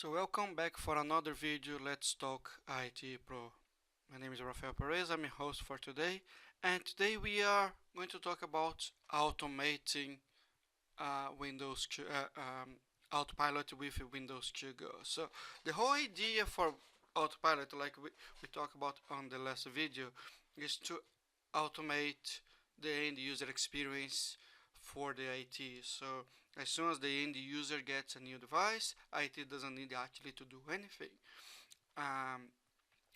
So welcome back for another video. Let's talk IT Pro. My name is Rafael Perez. I'm your host for today, and today we are going to talk about automating Windows Autopilot with Windows 2 Go. So the whole idea for Autopilot, like we talked about on the last video, is to automate the end user experience for the IT. So as soon as the end user gets a new device, IT doesn't need actually to do anything.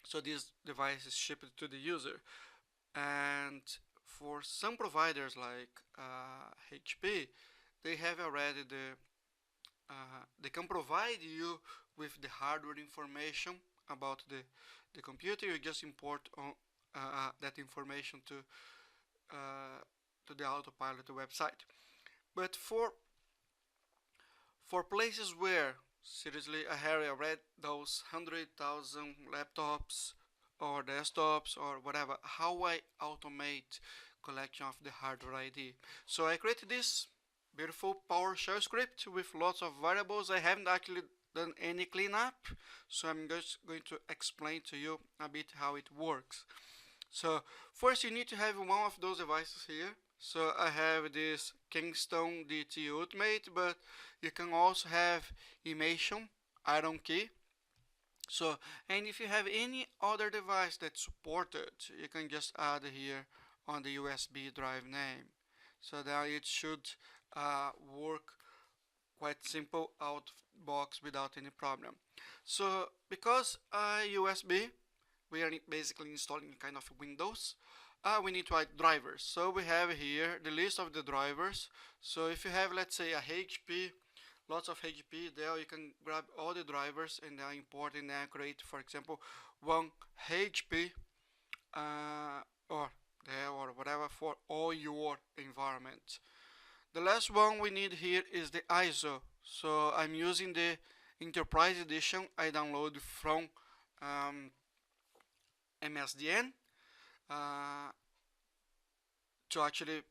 So this device is shipped to the user. And for some providers like HP, they have already they can provide you with the hardware information about the computer. You just import that information to the Autopilot website. But for places where seriously I have read those 100,000 laptops or desktops or whatever, how I automate collection of the hardware ID. So I created this beautiful PowerShell script with lots of variables. I haven't actually done any cleanup, so I'm just going to explain to you a bit how it works. So first you need to have one of those devices here. So I have this Kingston DT Ultimate, but you can also have Imation Iron Key. So, and if you have any other device that's supported, you can just add here on the USB drive name. So that it should work quite simple out of box without any problem. So because USB, we are basically installing kind of Windows. We need to add drivers. So we have here the list of the drivers. So if you have, let's say, a HP, lots of HP there, you can grab all the drivers and then import and then create, for example, one HP or there or whatever for all your environment. The last one we need here is the ISO. So I'm using the Enterprise Edition I download from MSDN to actually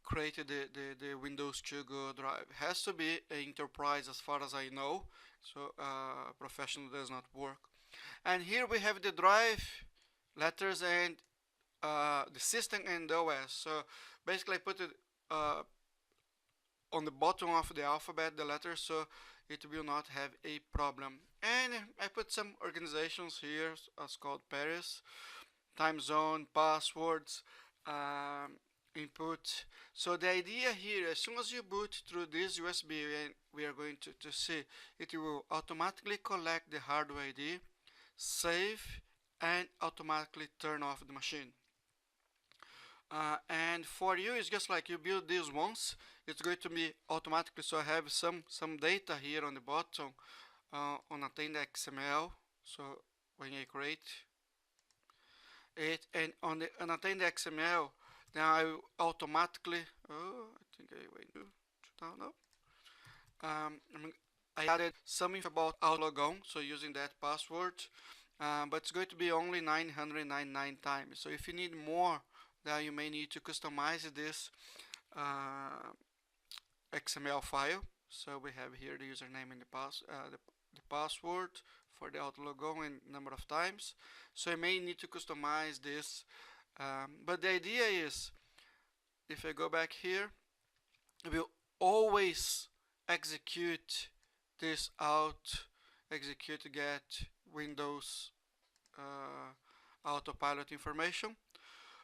create the Windows 2 Go drive. It has to be an enterprise as far as I know, so professional does not work. And here we have the drive, letters, and the system and the OS. So basically I put it on the bottom of the alphabet, the letters, so it will not have a problem. And I put some organizations here as called Paris, time zone, passwords, input. So the idea here, as soon as you boot through this USB, and we are going to see, it will automatically collect the hardware ID, save, and automatically turn off the machine. And for you, it's just like you build this once, it's going to be automatically. So I have some data here on the bottom on attend.xml. So when I create it, and on the attend.xml, now I will automatically, I think I went to down up. I added some info about logon, so using that password, but it's going to be only 999 times. So if you need more, then you may need to customize this XML file. So we have here the username and the password for the AutoLogon and number of times. So I may need to customize this, but the idea is, if I go back here, it will always execute this execute get Windows Autopilot information.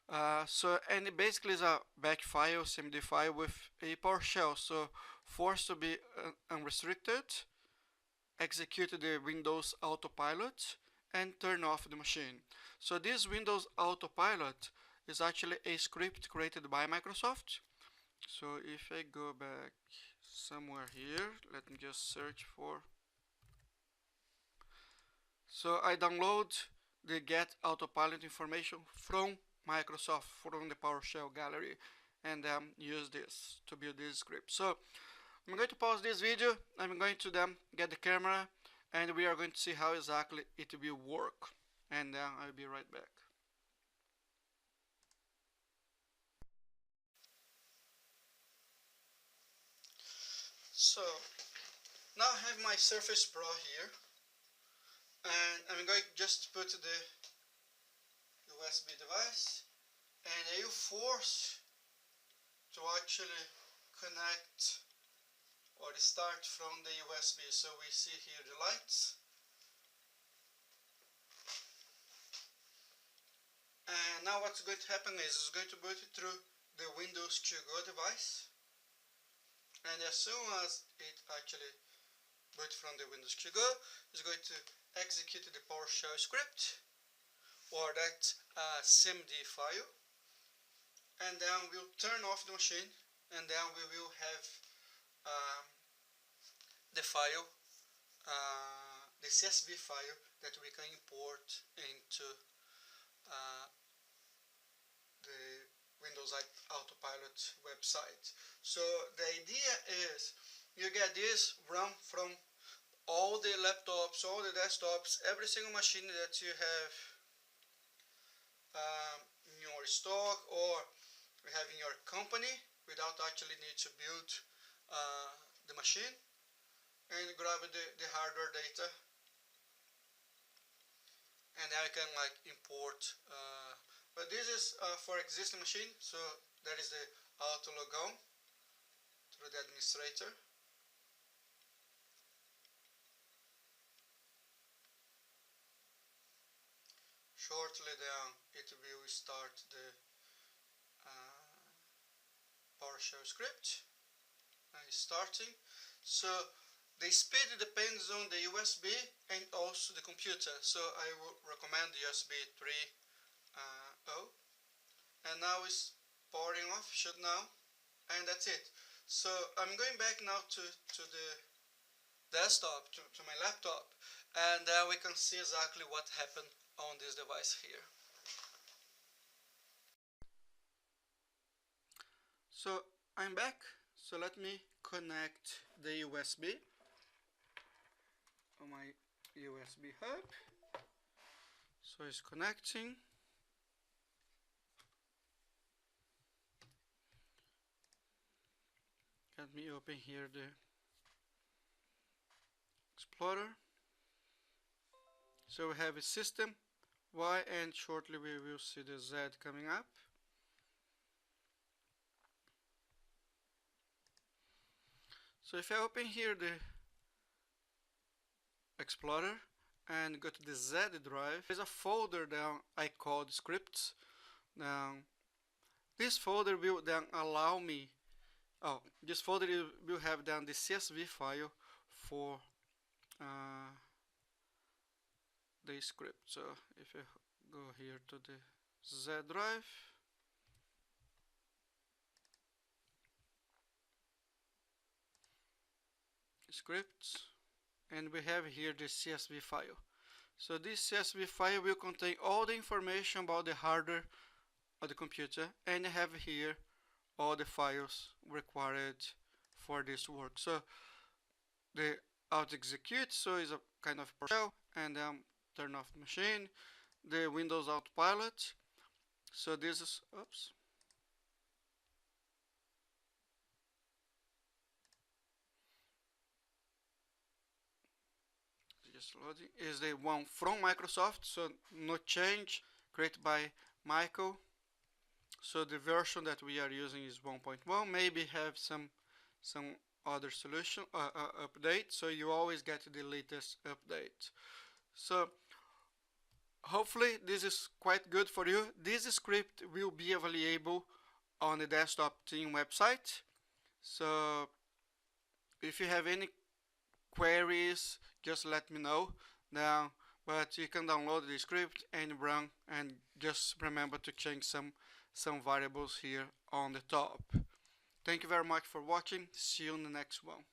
And it basically is a batch file, CMD file with a PowerShell. So forced to be unrestricted, execute the Windows Autopilot, and turn off the machine. So this Windows Autopilot is actually a script created by Microsoft. So if I go back somewhere here, let me just search for. So I download the get Autopilot information from Microsoft, from the PowerShell gallery, and use this to build this script. So I'm going to pause this video. I'm going to then get the camera, and we are going to see how exactly it will work. And I'll be right back. So now I have my Surface Pro here. And I'm going just to put the USB device, and you force to actually connect or start from the USB. So we see here the lights, and now what's going to happen is it's going to boot it through the Windows to Go device, and as soon as it actually boot from the Windows to Go, it's going to execute the PowerShell script or that SIMD file, and then we'll turn off the machine, and then we will have um, the file, the CSV file that we can import into the Windows AutoPilot website. So the idea is you get this run from all the laptops, all the desktops, every single machine that you have in your stock or you have in your company without actually need to build the machine, and grab the hardware data, and then I can like import. But this is for existing machine, so that is the auto logon through the administrator. Shortly then it will start the PowerShell script. It's starting. So the speed depends on the USB and also the computer. So I would recommend the USB 3.0. And now it's powering off, shut now, and that's it. So I'm going back now to the desktop, to my laptop, and we can see exactly what happened on this device here. So I'm back. So let me connect the USB on my USB hub. So it's connecting. Let me open here the Explorer. So we have a system Y, and shortly we will see the Z coming up. So if I open here the Explorer and go to the Z drive, there's a folder that I called scripts. Now this folder will then allow me, this folder will have then the CSV file for the script. So if I go here to the Z drive, scripts, and we have here the CSV file. So this CSV file will contain all the information about the hardware of the computer, and I have here all the files required for this work. So the auto execute, so is a kind of PowerShell, and then turn off the machine. The Windows AutoPilot. So this is, oops. Just loading. Is the one from Microsoft, so no change, created by Michael. So the version that we are using is 1.1. Maybe have some other solution update, so you always get the latest update. So hopefully this is quite good for you. This script will be available on the desktop team website. So if you have any queries, just let me know now. But you can download the script and run, and just remember to change some variables here on the top. Thank you very much for watching. See you in the next one.